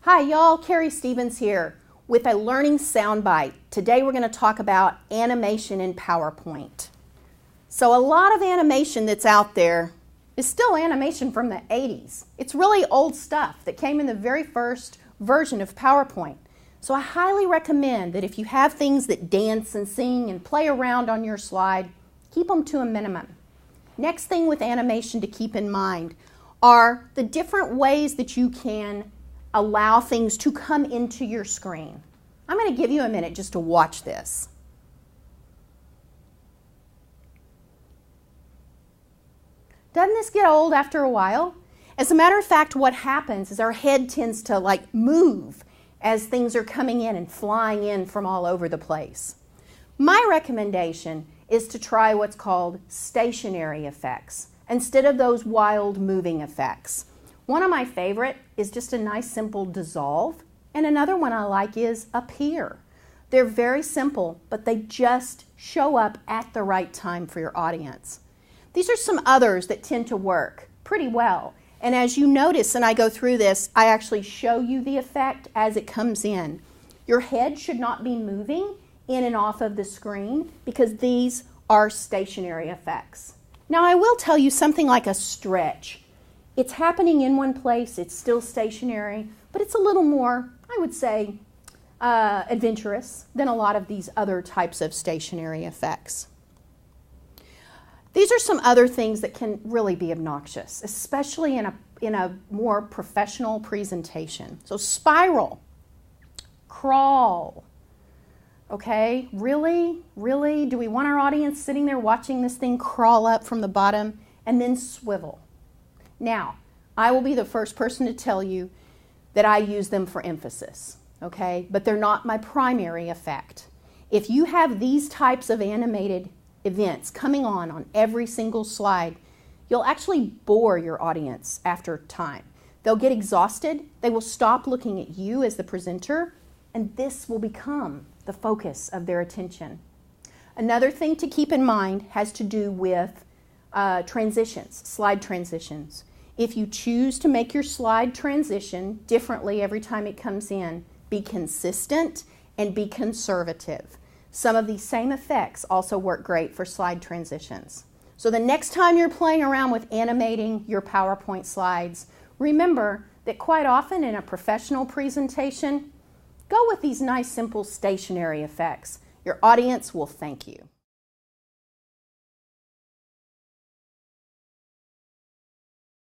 Hi y'all, Carrie Stevens here with a learning soundbite. Today we're going to talk about animation in PowerPoint. So a lot of animation that's out there is still animation from the 80s. It's really old stuff that came in the very first version of PowerPoint. So I highly recommend that if you have things that dance and sing and play around on your slide, keep them to a minimum. Next thing with animation to keep in mind are the different ways that you can allow things to come into your screen. I'm going to give you a minute just to watch this. Doesn't this get old after a while? As a matter of fact, what happens is our head tends to move as things are coming in and flying in from all over the place. My recommendation is to try what's called stationary effects instead of those wild moving effects. One of my favorite is just a nice simple dissolve, and another one I like is appear. They're very simple, but they just show up at the right time for your audience. These are some others that tend to work pretty well. And as you notice, and I go through this, I actually show you the effect as it comes in. Your head should not be moving in and off of the screen because these are stationary effects. Now I will tell you something like a stretch. It's happening in one place, it's still stationary, but it's a little more, I would say, adventurous than a lot of these other types of stationary effects. These are some other things that can really be obnoxious, especially in a more professional presentation. So spiral, crawl, okay? Really? Do we want our audience sitting there watching this thing crawl up from the bottom and then swivel? Now, I will be the first person to tell you that I use them for emphasis, okay? But they're not my primary effect. If you have these types of animated events coming on every single slide, you'll actually bore your audience after time. They'll get exhausted, they will stop looking at you as the presenter, and this will become the focus of their attention. Another thing to keep in mind has to do with transitions, slide transitions. If you choose to make your slide transition differently every time it comes in, be consistent and be conservative. Some of these same effects also work great for slide transitions. So the next time you're playing around with animating your PowerPoint slides, remember that quite often in a professional presentation, go with these nice simple stationary effects. Your audience will thank you.